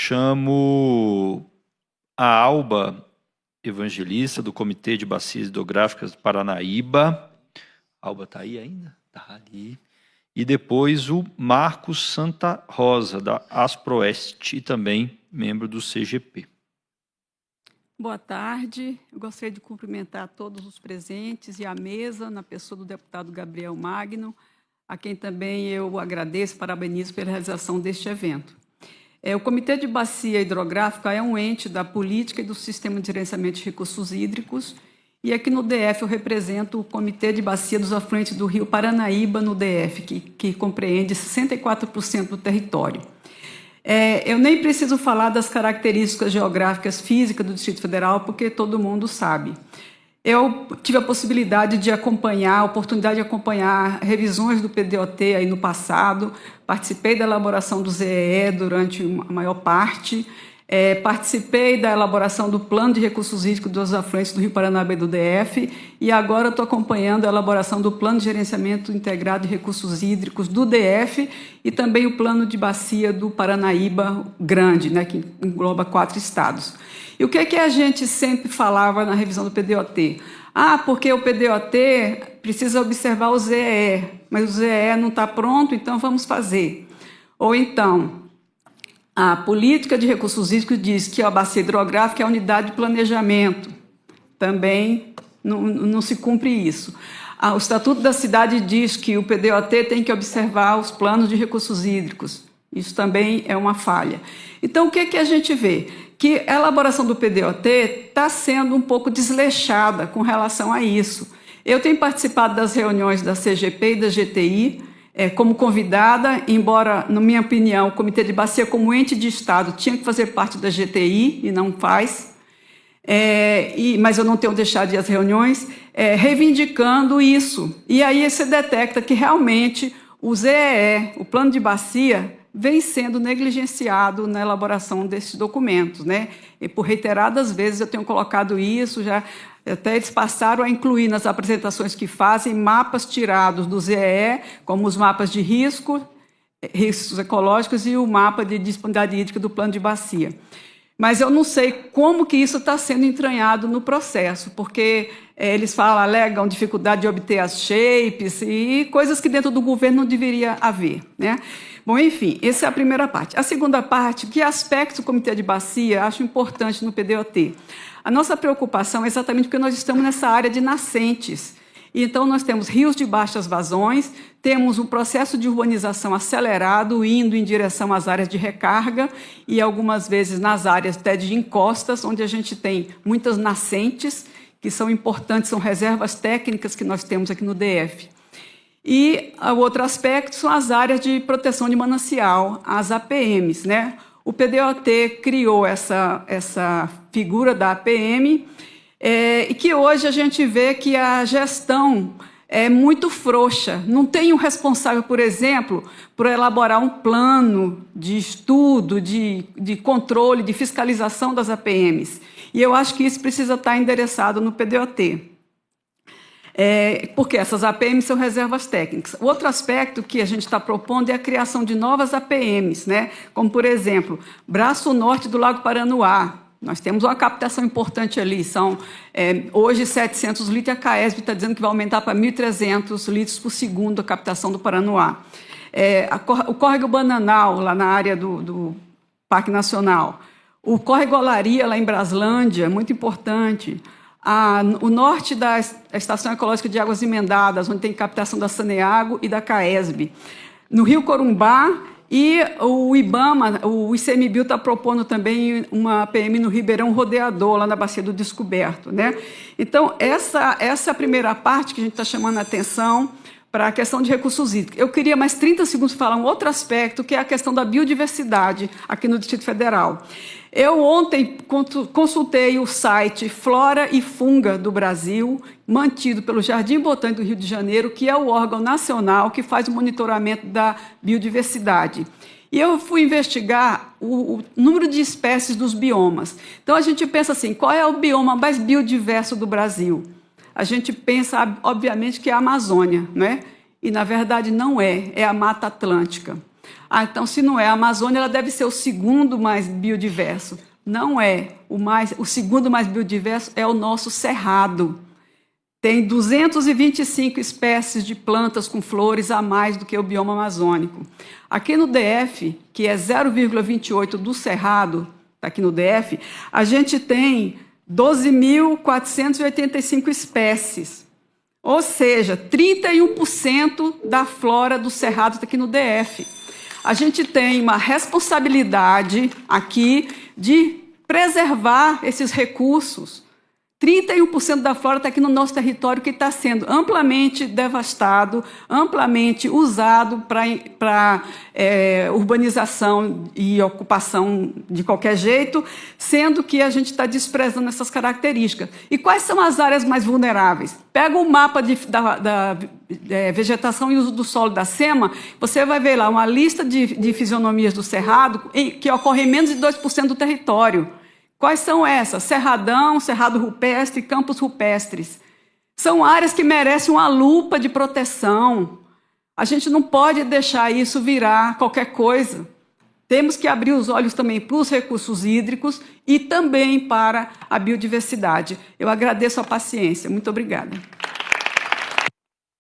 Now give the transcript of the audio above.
chamo a Alba Evangelista, do Comitê de Bacias Hidrográficas do Paranaíba. A Alba está aí ainda? Está ali. E depois o Marcos Santa Rosa, da Asproeste, e também membro do CGP. Boa tarde. Eu gostaria de cumprimentar todos os presentes e a mesa, na pessoa do deputado Gabriel Magno, a quem também eu agradeço e parabenizo pela realização deste evento. O Comitê de Bacia Hidrográfica é um ente da política e do sistema de gerenciamento de recursos hídricos, e aqui no DF eu represento o Comitê de Bacia dos Afluentes do Rio Paranaíba, no DF, que compreende 64% do território. Eu nem preciso falar das características geográficas físicas do Distrito Federal, porque todo mundo sabe. Eu tive a possibilidade de acompanhar, a oportunidade de acompanhar revisões do PDOT aí no passado, participei da elaboração do ZEE durante a maior parte, participei da elaboração do Plano de Recursos Hídricos dos Afluentes do Rio Paranaíba e do DF, e agora estou acompanhando a elaboração do Plano de Gerenciamento Integrado de Recursos Hídricos do DF e também o Plano de Bacia do Paranaíba Grande, né, que engloba 4 estados. E o que é que a gente sempre falava na revisão do PDOT? Porque o PDOT precisa observar o ZEE, mas o ZEE não está pronto, então vamos fazer. Ou então, a política de recursos hídricos diz que a bacia hidrográfica é a unidade de planejamento. Também não se cumpre isso. O Estatuto da Cidade diz que o PDOT tem que observar os planos de recursos hídricos. Isso também é uma falha. Então, o que é que a gente vê? Que a elaboração do PDOT está sendo um pouco desleixada com relação a isso. Eu tenho participado das reuniões da CGP e da GTI como convidada, embora, na minha opinião, o Comitê de Bacia, como ente de Estado, tinha que fazer parte da GTI e não faz, mas eu não tenho deixado de ir às reuniões, reivindicando isso. E aí você detecta que realmente o ZEE, o Plano de Bacia, vem sendo negligenciado na elaboração desses documentos, né? E por reiteradas vezes eu tenho colocado isso, até eles passaram a incluir nas apresentações que fazem mapas tirados do ZEE, como os mapas de riscos ecológicos e o mapa de disponibilidade hídrica do Plano de Bacia. Mas eu não sei como que isso está sendo entranhado no processo, porque eles alegam dificuldade de obter as shapes e coisas que dentro do governo não deveria haver, né? Bom, enfim, essa é a primeira parte. A segunda parte, que aspectos do Comitê de Bacia acho importante no PDOT? A nossa preocupação é exatamente porque nós estamos nessa área de nascentes. Então, nós temos rios de baixas vazões, temos um processo de urbanização acelerado, indo em direção às áreas de recarga e, algumas vezes, nas áreas até de encostas, onde a gente tem muitas nascentes, que são importantes, são reservas técnicas que nós temos aqui no DF. E o outro aspecto são as áreas de proteção de manancial, as APMs, né? O PDOT criou essa figura da APM, e que hoje a gente vê que a gestão é muito frouxa. Não tem um responsável, por exemplo, por elaborar um plano de estudo, de controle, de fiscalização das APMs. E eu acho que isso precisa estar endereçado no PDOT. Porque essas APMs são reservas técnicas. O outro aspecto que a gente está propondo é a criação de novas APMs, né? Como, por exemplo, Braço Norte do Lago Paranoá. Nós temos uma captação importante ali, são hoje 700 litros, e a CAESB está dizendo que vai aumentar para 1.300 litros por segundo a captação do Paranoá. O córrego Bananal, lá na área do Parque Nacional. O córrego Olaria, lá em Braslândia, muito importante. O norte da Estação Ecológica de Águas Emendadas, onde tem captação da Saneago e da CAESB. No Rio Corumbá, e o IBAMA, o ICMBio está propondo também uma APM no Ribeirão Rodeador, lá na Bacia do Descoberto, né? Então, essa é a primeira parte que a gente está chamando a atenção para a questão de recursos hídricos. Eu queria mais 30 segundos falar um outro aspecto, que é a questão da biodiversidade aqui no Distrito Federal. Eu ontem consultei o site Flora e Funga do Brasil, mantido pelo Jardim Botânico do Rio de Janeiro, que é o órgão nacional que faz o monitoramento da biodiversidade. E eu fui investigar o número de espécies dos biomas. Então, a gente pensa assim, qual é o bioma mais biodiverso do Brasil? A gente pensa, obviamente, que é a Amazônia, né? E, na verdade, não é a Mata Atlântica. Ah, então, se não é a Amazônia, ela deve ser o segundo mais biodiverso. Não é. O segundo mais biodiverso é o nosso Cerrado. Tem 225 espécies de plantas com flores a mais do que o bioma amazônico. Aqui no DF, que é 0,28 do Cerrado, está aqui no DF, a gente tem 12.485 espécies. Ou seja, 31% da flora do Cerrado está aqui no DF. A gente tem uma responsabilidade aqui de preservar esses recursos. 31% da flora está aqui no nosso território, que está sendo amplamente devastado, amplamente usado para urbanização e ocupação de qualquer jeito, sendo que a gente está desprezando essas características. E quais são as áreas mais vulneráveis? Pega o mapa da vegetação e uso do solo da SEMA, você vai ver lá uma lista de fisionomias do Cerrado que ocorre em menos de 2% do território. Quais são essas? Cerradão, Cerrado Rupestre, Campos Rupestres. São áreas que merecem uma lupa de proteção. A gente não pode deixar isso virar qualquer coisa. Temos que abrir os olhos também para os recursos hídricos e também para a biodiversidade. Eu agradeço a paciência. Muito obrigada.